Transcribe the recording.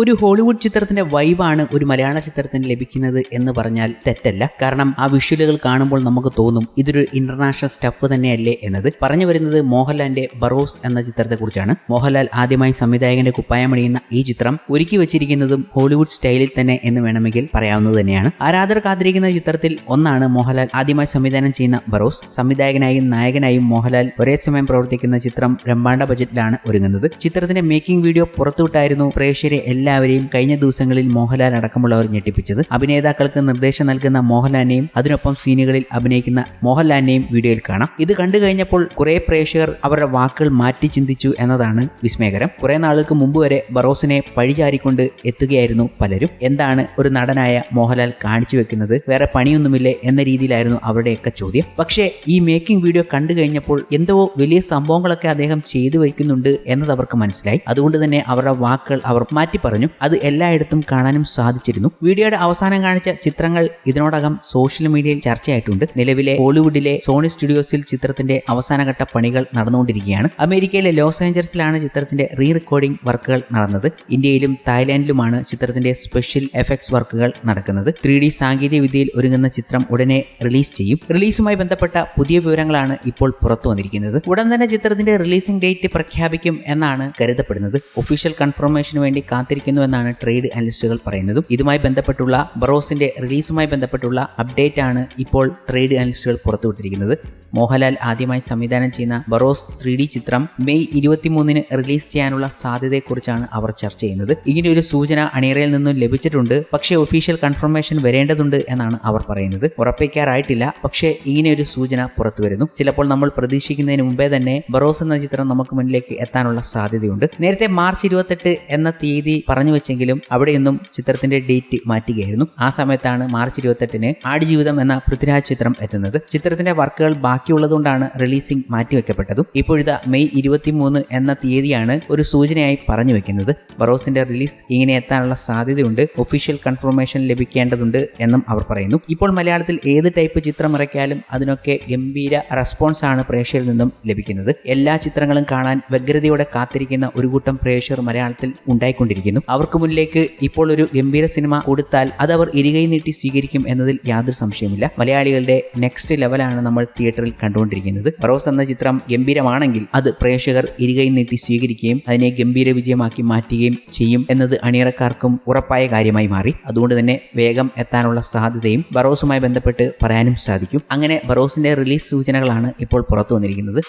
ഒരു ഹോളിവുഡ് ചിത്രത്തിന്റെ വൈബാണ് ഒരു മലയാള ചിത്രത്തിന് ലഭിക്കുന്നത് എന്ന് പറഞ്ഞാൽ തെറ്റല്ല. കാരണം ആ വിഷ്വലുകൾ കാണുമ്പോൾ നമുക്ക് തോന്നും ഇതൊരു ഇന്റർനാഷണൽ സ്റ്റഫ് തന്നെയല്ലേ എന്നത്. പറഞ്ഞു വരുന്നത് മോഹൻലാലിന്റെ ബറോസ് എന്ന ചിത്രത്തെക്കുറിച്ചാണ്. മോഹൻലാൽ ആദ്യമായി സംവിധായകന്റെ കുപ്പായമണിയുന്ന ഈ ചിത്രം ഒരുക്കി വെച്ചിരിക്കുന്നതും ഹോളിവുഡ് സ്റ്റൈലിൽ തന്നെ എന്ന് വേണമെങ്കിൽ പറയാവുന്നത് തന്നെയാണ്. ആരാധകർ കാത്തിരിക്കുന്ന ചിത്രത്തിൽ ഒന്നാണ് മോഹൻലാൽ ആദ്യമായി സംവിധാനം ചെയ്യുന്ന ബറോസ്. സംവിധായകനായും നായകനായും മോഹൻലാൽ ഒരേ സമയം പ്രവർത്തിക്കുന്ന ചിത്രം ബ്രഹ്മാണ്ഡ ബജറ്റിലാണ് ഒരുങ്ങുന്നത്. ചിത്രത്തിന്റെ മേക്കിംഗ് വീഡിയോ പുറത്തുവിട്ടായിരുന്നു പ്രേക്ഷകരെ എല്ലാവരെയും കഴിഞ്ഞ ദിവസങ്ങളിൽ മോഹൻലാൽ അടക്കമുള്ളവർ ഞെട്ടിപ്പിച്ചത്. അഭിനേതാക്കൾക്ക് നിർദ്ദേശം നൽകുന്ന മോഹൻലാലിനെയും അതിനൊപ്പം സീനുകളിൽ അഭിനയിക്കുന്ന മോഹൻലാലിനെയും വീഡിയോയിൽ കാണാം. ഇത് കണ്ടു കഴിഞ്ഞപ്പോൾ കുറെ പ്രേക്ഷകർ അവരുടെ വാക്കുകൾ മാറ്റി ചിന്തിച്ചു എന്നതാണ് വിസ്മയകരം. കുറെ നാളുകൾക്ക് മുമ്പ് വരെ ബറോസിനെ പഴിചാരിക്കൊണ്ട് എത്തുകയായിരുന്നു പലരും. എന്താണ് ഒരു നടനായ മോഹൻലാൽ കാണിച്ചു വെക്കുന്നത്, വേറെ പണിയൊന്നുമില്ലേ എന്ന രീതിയിലായിരുന്നു അവരുടെയൊക്കെ ചോദ്യം. പക്ഷേ ഈ മേക്കിംഗ് വീഡിയോ കണ്ടു കഴിഞ്ഞപ്പോൾ എന്തോ വലിയ സംഭവങ്ങളൊക്കെ അദ്ദേഹം ചെയ്തു വയ്ക്കുന്നുണ്ട് എന്നത് അവർക്ക് മനസ്സിലായി. അതുകൊണ്ട് തന്നെ അവരുടെ വാക്കുകൾ അവർ മാറ്റി പറഞ്ഞു. അത് എല്ലായിടത്തും കാണാനും സാധിച്ചിരുന്നു. വീഡിയോയുടെ അവസാനം കാണിച്ച ചിത്രങ്ങൾ ഇതിനോടകം സോഷ്യൽ മീഡിയയിൽ ചർച്ചയായിട്ടുണ്ട്. നിലവിലെ ഹോളിവുഡിലെ സോണി സ്റ്റുഡിയോസിൽ ചിത്രത്തിന്റെ അവസാനഘട്ട പണികൾ നടന്നുകൊണ്ടിരിക്കുകയാണ്. അമേരിക്കയിലെ ലോസ് ഏഞ്ചൽസിലാണ് ചിത്രത്തിന്റെ റീ റെക്കോർഡിംഗ് വർക്കുകൾ നടന്നത്. ഇന്ത്യയിലും തായ്ലാന്റിലുമാണ് ചിത്രത്തിന്റെ സ്പെഷ്യൽ എഫക്ട്സ് വർക്കുകൾ നടക്കുന്നത്. 3D സാങ്കേതിക വിദ്യയിൽ ഒരുങ്ങുന്ന ചിത്രം ഉടനെ റിലീസ് ചെയ്യും. റിലീസുമായി ബന്ധപ്പെട്ട പുതിയ വിവരങ്ങളാണ് ഇപ്പോൾ പുറത്തു വന്നിരിക്കുന്നത്. ഉടൻ തന്നെ ചിത്രത്തിന്റെ റിലീസിംഗ് ഡേറ്റ് പ്രഖ്യാപിക്കും എന്നാണ് കരുതപ്പെടുന്നത്. ഒഫീഷ്യൽ കൺഫർമേഷന് വേണ്ടി കാത്തിരിക്കുന്നുവെന്നാണ് ട്രേഡ് അനലിസ്റ്റുകൾ പറയുന്നതും. ഇതുമായി ബന്ധപ്പെട്ടുള്ള ബറോസിന്റെ റിലീസുമായി ബന്ധപ്പെട്ടുള്ള അപ്ഡേറ്റ് ആണ് ഇപ്പോൾ ട്രേഡ് അനലിസ്റ്റുകൾ പുറത്തുവിട്ടിരിക്കുന്നത്. മോഹൻലാൽ ആദ്യമായി സംവിധാനം ചെയ്യുന്ന ബറോസ് 3D ചിത്രം മെയ് 23 റിലീസ് ചെയ്യാനുള്ള സാധ്യതയെക്കുറിച്ചാണ് അവർ ചർച്ച ചെയ്യുന്നത്. ഇങ്ങനെയൊരു സൂചന അണിയറയിൽ നിന്നും ലഭിച്ചിട്ടുണ്ട്. പക്ഷേ ഒഫീഷ്യൽ കൺഫർമേഷൻ വരേണ്ടതുണ്ട് എന്നാണ് അവർ പറയുന്നത്. ഉറപ്പിക്കാറായിട്ടില്ല, പക്ഷേ ഇങ്ങനെയൊരു സൂചന പുറത്തു വരുന്നു. ചിലപ്പോൾ നമ്മൾ പ്രതീക്ഷിക്കുന്നതിന് മുമ്പേ തന്നെ ബറോസ് എന്ന ചിത്രം നമുക്ക് മുന്നിലേക്ക് എത്താനുള്ള സാധ്യതയുണ്ട്. നേരത്തെ മാർച്ച് 28 എന്ന തീയതി പറഞ്ഞു വെച്ചെങ്കിലും അവിടെയൊന്നും ചിത്രത്തിന്റെ ഡേറ്റ് മാറ്റുകയായിരുന്നു. ആ സമയത്താണ് മാർച്ച് 28 ആടുജീവിതം എന്ന പൃഥ്വിരാജ് ചിത്രം എത്തുന്നത്. ചിത്രത്തിന്റെ വർക്കുകൾ ബാക്കിയുള്ളതുകൊണ്ടാണ് റിലീസിംഗ് മാറ്റിവെക്കപ്പെട്ടതും. ഇപ്പോഴിതാ മെയ് 23 എന്ന തീയതിയാണ് ഒരു സൂചനയായി പറഞ്ഞു വെക്കുന്നത്. ബറോസിന്റെ റിലീസ് ഇങ്ങനെ എത്താനുള്ള സാധ്യതയുണ്ട്. ഒഫീഷ്യൽ കൺഫർമേഷൻ ലഭിക്കേണ്ടതുണ്ട് എന്നും അവർ പറയുന്നു. ഇപ്പോൾ മലയാളത്തിൽ ഏത് ടൈപ്പ് ചിത്രം ഇറക്കിയാലും അതിനൊക്കെ ഗംഭീര റെസ്പോൺസ് ആണ് പ്രേക്ഷകരിൽ നിന്നും ലഭിക്കുന്നത്. എല്ലാ ചിത്രങ്ങളും കാണാൻ വ്യഗ്രതയോടെ കാത്തിരിക്കുന്ന ഒരു കൂട്ടം പ്രേക്ഷകർ മലയാളത്തിൽ ഉണ്ടായിക്കൊണ്ടിരിക്കുന്നു. അവർക്ക് മുന്നിലേക്ക് ഇപ്പോൾ ഒരു ഗംഭീര സിനിമ കൊടുത്താൽ അത് അവർ ഇരുകൈ നീട്ടി സ്വീകരിക്കും എന്നതിൽ യാതൊരു സംശയമില്ല. മലയാളികളുടെ നെക്സ്റ്റ് ലെവലാണ് നമ്മൾ തിയേറ്ററിൽ കണ്ടുകൊണ്ടിരിക്കുന്നത്. ബറോസ് എന്ന ചിത്രം ഗംഭീരമാണെങ്കിൽ അത് പ്രേക്ഷകർ ഇരുകൈ നീട്ടി സ്വീകരിക്കുകയും അതിനെ ഗംഭീര വിജയമാക്കി മാറ്റുകയും ചെയ്യും എന്നത് അണിയറക്കാർക്കും ഉറപ്പായ കാര്യമായി മാറി. അതുകൊണ്ട് തന്നെ വേഗം എത്താനുള്ള സാധ്യതയും ബറോസുമായി ബന്ധപ്പെട്ട് പറയാനും സാധിക്കും. അങ്ങനെ ബറോസിന്റെ റിലീസ് സൂചനകളാണ് ഇപ്പോൾ പുറത്തു വന്നിരിക്കുന്നത്.